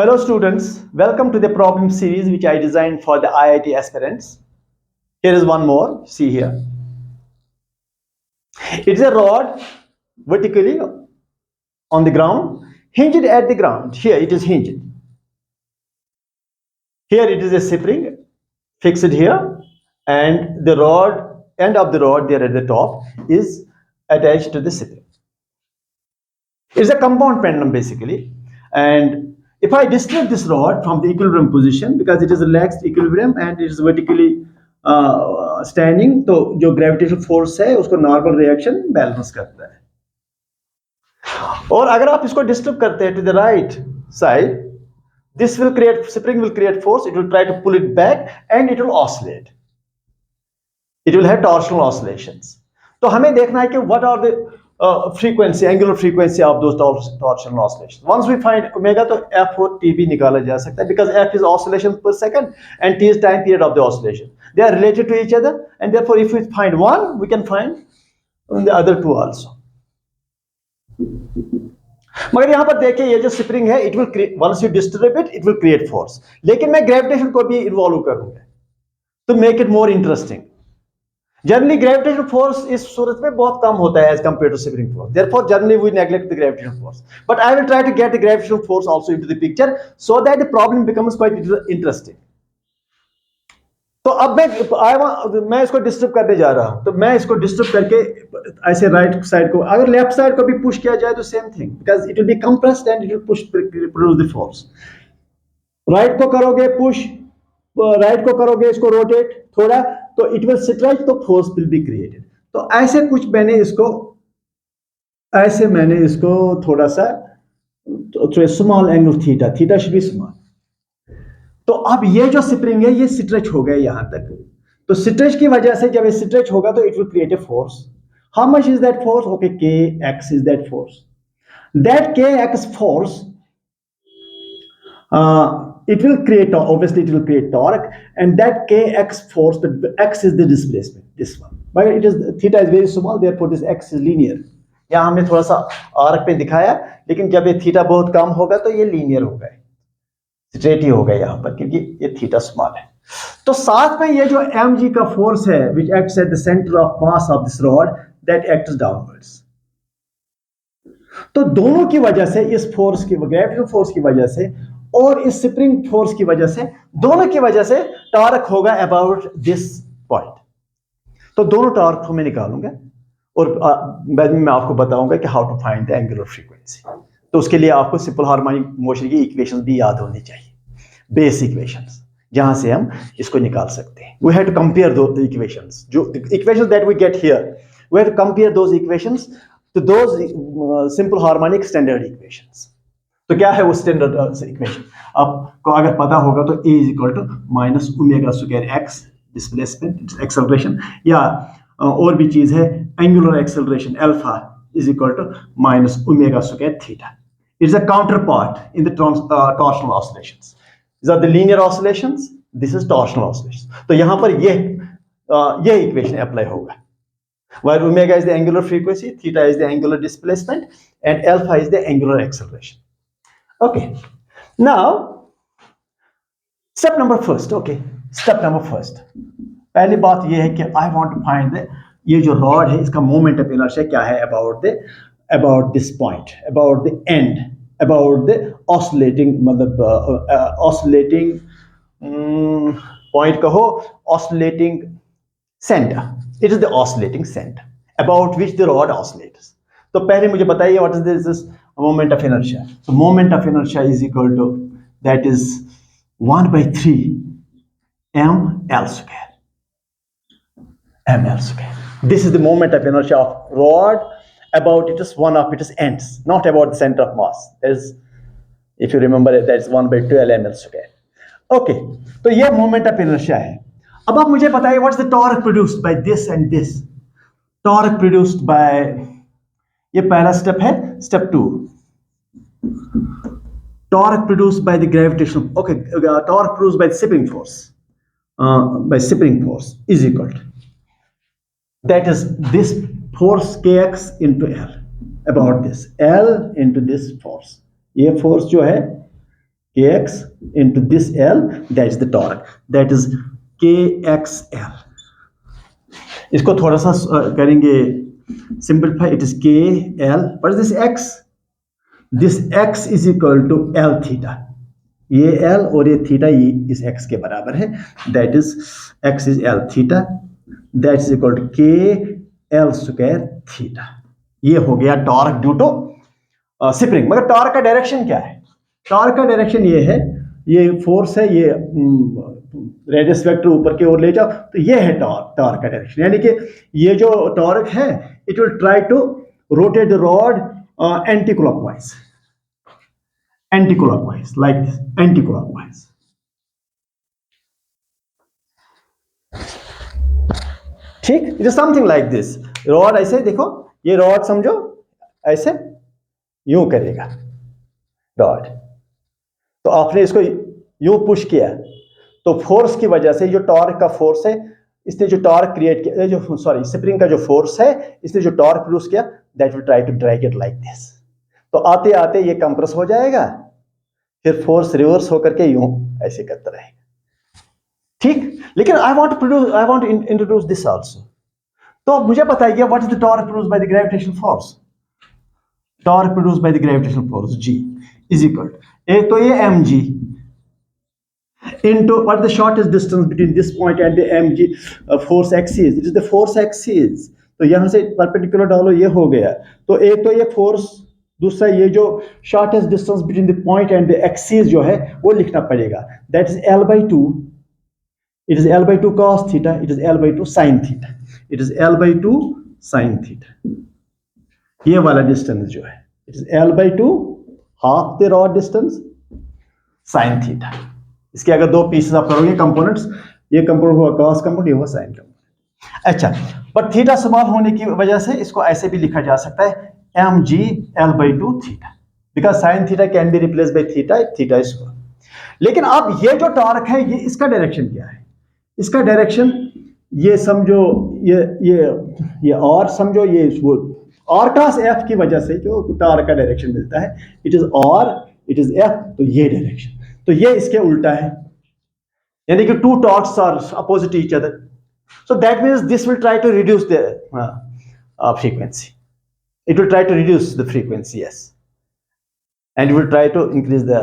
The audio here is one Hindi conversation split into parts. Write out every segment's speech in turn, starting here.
Hello students, welcome to the problem series which I designed for the IIT aspirants. Here is one more, see here. It's a rod vertically on the ground, hinged at the ground. Here it is hinged. Here it is a spring fixed here, and the rod, end of the rod there at the top is attached to the spring. It's a compound pendulum basically, and if I disturb this rod from the equilibrium position, because it is relaxed equilibrium and it is vertically standing, तो जो gravitational force है उसको normal reaction balance करता है. और अगर आप इसको disturb करते हैं to the right side, this will create, spring will create force, it will try to pull it back and it will oscillate. It will have torsional oscillations. तो हमें देखना है कि what are the frequency, angular frequency of those torsional oscillations. Once we find omega, तो f और t भी निकाला जा सकता है, because f is oscillation per second and t is time period of the oscillation. They are related to each other, and therefore if we find one, we can find the other two also. मगर यहाँ पर देखिए ये जो स्प्रिंग है, it will create, once you disturb it, it will create force. लेकिन मैं ग्रेविटेशन को भी इन्वॉल्व करूंगा to make it more interesting. Generally, gravitational force इस सूरत में बहुत कम होता है as compared to spring force. Therefore, generally we neglect the gravitational force. But I will try to get the gravitational force also into the picture so that the problem becomes quite interesting. तो अब मैं इसको डिस्टर्ब करने जा रहा हूं, तो मैं इसको डिस्टर्ब करके ऐसे राइट साइड को, अगर लेफ्ट साइड को भी पुश किया जाए तो same thing, because it will be compressed and it will push produce the force. Right को करोगे पुश, राइट को करोगे इसको रोटेट थोड़ा, तो इट विल स्ट्रेच, तो फोर्स विल बी क्रिएटेड. तो ऐसे कुछ मैंने इसको थोड़ा सा small angle theta should be small. तो अब ये जो स्प्रिंग है ये स्ट्रेच हो गया यहां तक, तो स्ट्रेच की वजह से जब ये स्ट्रेच होगा तो it will create a force. How much is that force? Okay, k x is that force. That k x force, it will create, obviously it will create torque, and that kx force, but x is the displacement, this one, but it is, theta is very small, therefore this x is linear. यहाँ हमने थोड़ा सा आर्क पे दिखाया, लेकिन जब ये थीटा बहुत कम होगा तो ये लीनियर होगा, स्ट्रेट ही होगा यहाँ पर, क्योंकि ये थीटा स्मॉल है. तो साथ में ये जो mg का फोर्स है which acts at the center of mass of this rod, that acts downwards. तो दोनों की वजह से, इस फोर्स की, ग्रेविटेशनल फोर्स की वजह से और इस स्प्रिंग फोर्स की वजह से, दोनों की वजह से टॉर्क होगा अबाउट दिस पॉइंट. तो दोनों टॉर्क को मैं निकालूंगा और बाद में मैं आपको बताऊंगा कि how to find the angular frequency. तो उसके लिए आपको सिंपल हार्मोनिक मोशन की इक्वेशंस भी याद होनी चाहिए, बेस इक्वेशंस, जहां से हम इसको निकाल सकते हैं. वी हैव टू कंपेयर दो इक्वेशंस, जो equations that we get here, we have to compare those equations to those simple harmonic standard equations. तो क्या है वो स्टैंडर्ड इक्वेशन? आपको अगर पता होगा तो A is equal to minus omega square x, displacement acceleration, या और भी चीज है angular acceleration alpha is equal to minus omega square theta. It's a counter part in the torsional oscillations. These are the linear oscillations, this is torsional oscillations. तो यहाँ पर ये इक्वेशन अप्लाई होगा. Where omega is the angular frequency, theta is the angular displacement, and alpha is the angular acceleration. Okay, now step number first. Okay, step number first. पहली बात ये है कि I want to find the, ये जो रॉड है इसका मोमेंट ऑफ इनर्शिया क्या है about this point, about the end, about the oscillating, मतलब oscillating point कहो, oscillating center. It is the oscillating center about which the rod oscillates. तो पहले मुझे बताइए what is this moment of inertia. So moment of inertia is equal to, that is 1/3 ml square. ml square. This is the moment of inertia of rod about its one of its ends, not about the center of mass. That is, if you remember it, that is 1/12 ml square. Okay, तो ये moment of inertia है. अब आप मुझे बताइए what's the torque produced by this and this. Torque produced by, ये पहला स्टेप है, step 2. Torque produced by the gravitational, okay, torque produced by the spring force, is equal to, that is this force kx into L, about this L into this force. ये force जो है kx into this L, that is the torque, that is kxl. इसको थोड़ा सा करेंगे simplify, it is k l, what is this x is equal to l theta, ये l और ये थीटा ये इस x के बराबर है, that is x is l theta, that is equal to k l square theta. ये हो गया टॉर्क ड्यू टू स्प्रिंग। मगर टॉर्क का डायरेक्शन क्या है? टॉर्क का डायरेक्शन ये है, ये फोर्स है, ये रेडियस वेक्टर ऊपर की ओर ले जाओ, तो ये है टॉर्क का डायरेक्शन। यानी कि ये जो टॉर्क है, it will try to rotate the rod anti clockwise, like this, anti clockwise. ठीक, it is something like this. Rod ऐसे देखो, ये रॉड समझो ऐसे यूं करेगा रॉड, तो आपने इसको यूं पुश किया, तो फोर्स की वजह से, जो टॉर्क का फोर्स है, इसने जो टॉर्क क्रिएट किया, जो सॉरी स्प्रिंग का जो फोर्स है, इसने जो टॉर्क प्रोड्यूस किया, that will try to drag it like this. तो आते आते ये कंप्रेस हो जाएगा, फिर फोर्स रिवर्स होकर के यूं ऐसे करता रहेगा। ठीक, लेकिन I want to introduce this also. तो मुझे बताइए, what is the torque produced by the gravitational force? Torque produced by the gravitational force G is equal to, एक तो ये mg into what is the shortest distance between this point and the mg force axis, it is the force axis। तो यहां से परपेंडिकुलर डालो, ये हो गया। तो एक तो ये फोर्स, दूसरा ये जो shortest distance between the point and the axis जो है वो लिखना पड़ेगा, that is L/2, it is L/2 cos theta, it is L/2 sin theta, it is L/2 sin theta. ये वाला डिस्टेंस जो है, it is L/2 half the rod distance sin theta. इसके अगर दो पीसेस आप करोगे कंपोनेंट्स, ये कंपोनेंट हुआ cos कंपोनेंट, ये हुआ sin कंपोनेंट। अच्छा, बट थीटा स्मॉल होने की वजह से इसको ऐसे भी लिखा जा सकता है mg L/2 theta, because sin theta can be replace by theta, theta is small. लेकिन अब ये जो टॉर्क है, ये इसका डायरेक्शन क्या है? इसका डायरेक्शन ये समझो, ये और समझो, ये वो r क्रॉस f की वजह से जो टॉर्क का डायरेक्शन मिलता है, it is r, it is f, तो ये डायरेक्शन, तो ये इसके उल्टा है, यानी कि two torques are opposite each other, so that means this will try to reduce the frequency, it will try to reduce the frequency, yes, and it will try to increase the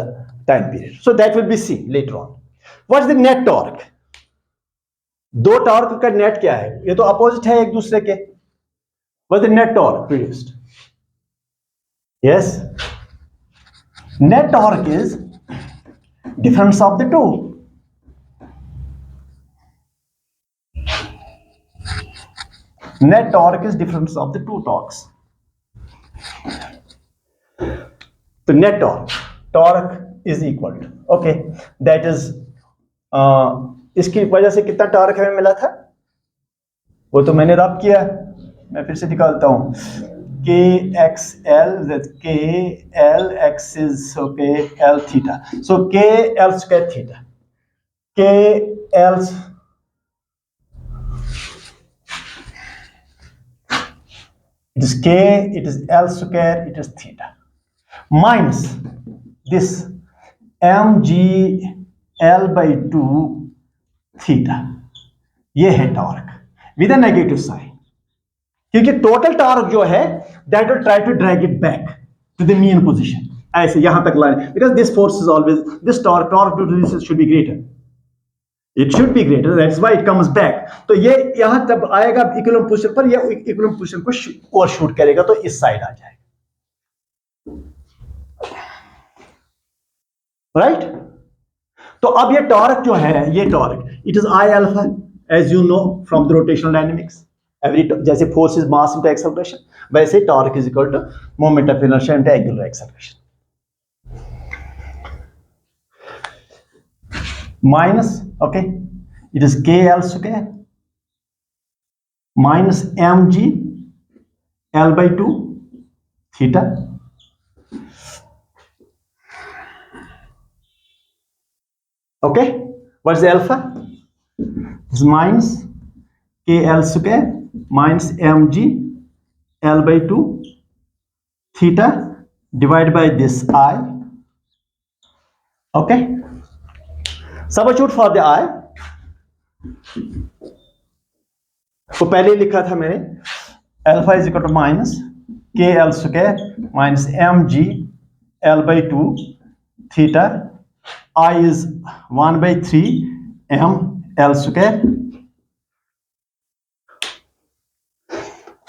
time period, so that will be seen later on। what is the net torque? दो टॉर्क का नेट क्या है? ये तो अपोजिट है एक दूसरे के। what is the net torque produced? yes, net torque is difference of the two, net torque is difference of the two torques। तो net torque is equal to, okay, that is इसकी वजह से कितना टॉर्क हमें मिला था वो तो मैंने रब किया, मैं फिर से निकालता हूं, KXL, K L X is okay L theta, so K L square theta, K L it is K, it is L square, it is theta, minus this mg L/2 थीटा, ये है torque with a negative sign, क्योंकि टोटल टॉर्क जो है that will try to drag it back to the mean position, ऐसे यहां तक लाने, because this force is always, this torque to this should be greater, it should be greater, that's why it comes back. तो ये यहां तब आएगा इक्विलिब्रियम पोजीशन पर, ये इक्विलिब्रियम पोजीशन को ओवरशूट करेगा, तो इस साइड आ जाएगा, राइट। तो अब ये टॉर्क जो है, ये torque, it is I alpha, as you know from the rotational dynamics, every जैसे force is mass into acceleration, वैसे torque is equal to moment of inertia into angular acceleration, minus, okay, it is k l square minus mg L/2 थीटा, okay, what's the alpha? It's minus KL square minus mg L/2 theta divided by this I, okay, substitute for the I को पहले लिखा था मैंने, alpha is equal to minus k l square minus m g l by 2 थीटा, I is 1/3 m l square.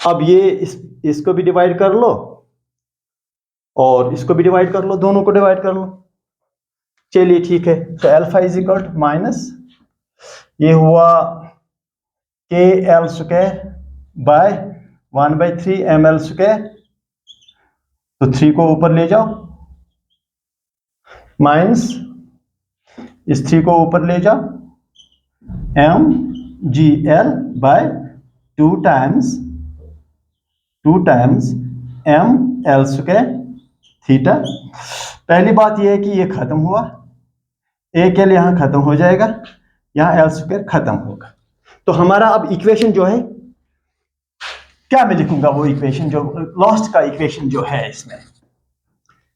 अब ये इसको भी डिवाइड कर लो और इसको भी डिवाइड कर लो, दोनों को डिवाइड कर लो। चलिए ठीक है, तो alpha is equal to minus ये हुआ k l square by 1/3 m l square, तो 3 को ऊपर ले जाओ, माइनस इस 3 को ऊपर ले जाओ, m g l by 2 times m l square theta. पहली बात यह है कि ये खत्म हुआ, ए के लिए यहां खत्म हो जाएगा, यहां एल स्क्वायर खत्म होगा। तो हमारा अब इक्वेशन जो है, क्या मैं लिखूंगा वो इक्वेशन जो लास्ट का इक्वेशन जो है इसमें,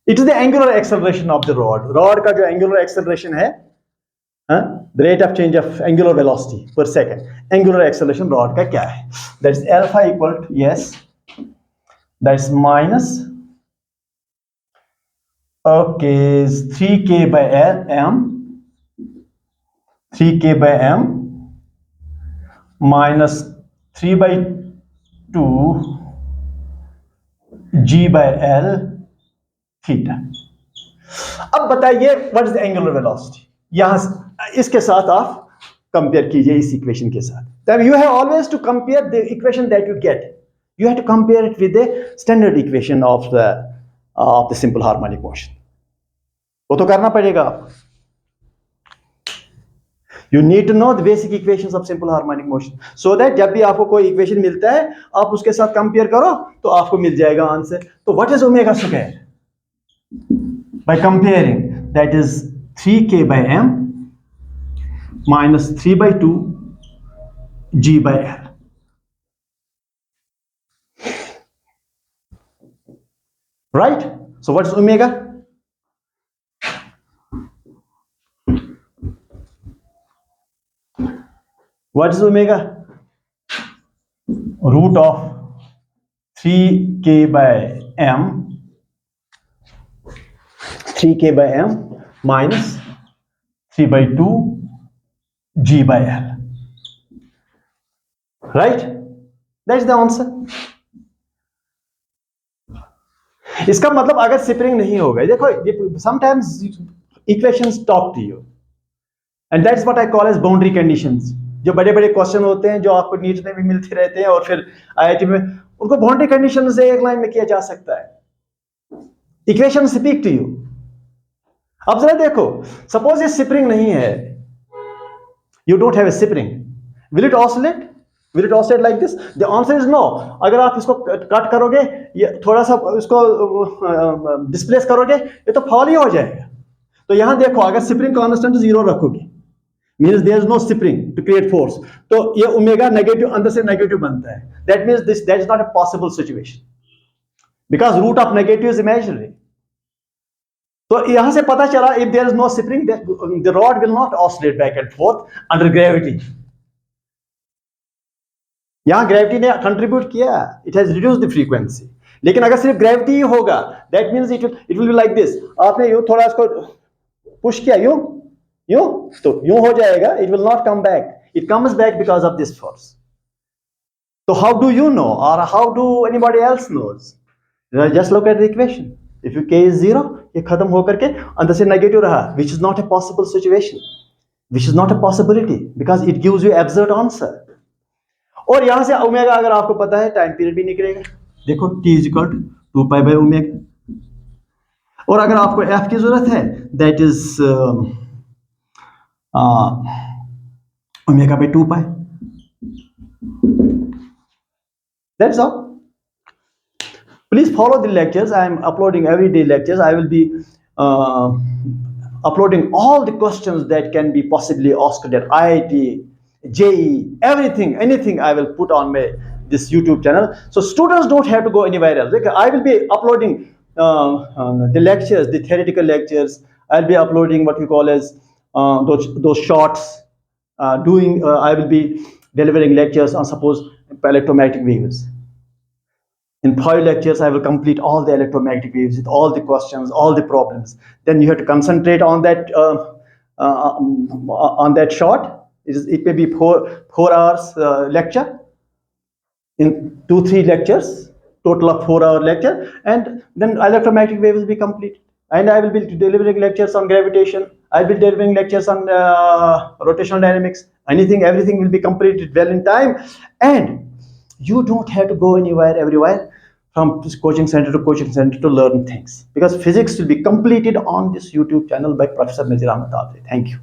it is the angular acceleration of the rod का जो एंगुलर एक्सेलरेशन है, the rate of change of angular velocity per second, angular acceleration rod का क्या है, that is alpha equal to, yes, that is minus, okay, 3k by m, 3k by m minus 3/2 g by l theta. अब बताइए what is the angular velocity, यहां इसके साथ आप कंपेयर कीजिए इस इक्वेशन के साथ। तब you have always to compare the equation that you get, you have to compare it with the standard equation of the simple harmonic motion. वो तो करना पड़ेगा आपको। You need to know the basic equations of simple harmonic motion, so that जब भी आपको कोई इक्वेशन मिलता है आप उसके साथ कंपेयर करो तो आपको मिल जाएगा आंसर। तो what is omega square? By comparing, that is 3k by m minus 3/2 g by l. Right? So what is omega? What is omega? Root of 3k by m, 3k by m minus 3/2 g by l. Right? That's the answer. इसका मतलब अगर स्प्रिंग नहीं होगा, देखो sometimes equations talk to you and that's what I call as boundary conditions। जो बड़े बड़े क्वेश्चन होते हैं जो आपको नीट में भी मिलते रहते हैं और फिर आईआईटी में, उनको बाउंड्री कंडीशन से एक लाइन में किया जा सकता है। Equation speak to you. अब जरा देखो, सपोज ये स्प्रिंग नहीं है, you don't have a spring, will it oscillate? Will it oscillate like this? The answer is no. अगर आप इसको कट करोगे, ये थोड़ा सा इसको डिस्प्लेस करोगे, ये तो फॉल ही हो जाएगा। तो यहां देखो, अगर स्प्रिंग कांस्टेंट 0 रखोगे, means there is no spring to create force, तो ये ओमेगा नेगेटिव, अंदर से नेगेटिव बनता है। That means that is not a possible situation because root of negative is imaginary. तो यहां से पता चला, if there is no spring, the rod will not oscillate back and forth under gravity. यहां ग्रेविटी ने कंट्रीब्यूट किया, it has reduced the frequency. लेकिन अगर सिर्फ ग्रेविटी ही होगा, that means it will be like this. आपने यूं थोड़ा इसको पुश किया, यूं यूं, तो यूं हो जाएगा, it will not come back, it comes back because of this force. तो हाउ डू यू नो, और how do anybody else knows? Just look at the equation, if you k is 0, ये खत्म होकर के अंदर से नेगेटिव रहा, which is not a possible situation, which is not a possibility, because it gives you absurd answer. और यहां से ओमेगा अगर आपको पता है, टाइम पीरियड भी निकलेगा, देखो t is equal to 2 pi omega. और अगर आपको f की जरूरत है, that is omega by 2 pi. That's all. Please follow the lectures, I am uploading every day lectures. I will be uploading all the questions that can be possibly asked at IIT, JE, everything, anything I will put on this YouTube channel. So students don't have to go anywhere else. I will be uploading the lectures, the theoretical lectures. I'll be uploading what we call as those shorts. I will be delivering lectures on, suppose, electromagnetic waves. In 5 lectures, I will complete all the electromagnetic waves with all the questions, all the problems. Then you have to concentrate on that short. It may be 4 hours lecture in 2-3 lectures, total of 4-hour lecture, and then electromagnetic wave will be complete. And I will be delivering lectures on gravitation. I'll be delivering lectures on rotational dynamics. Everything will be completed well in time, and you don't have to go everywhere from coaching center to coaching center to learn things, because physics will be completed on this YouTube channel by Professor Nazir Ahmed Thank you.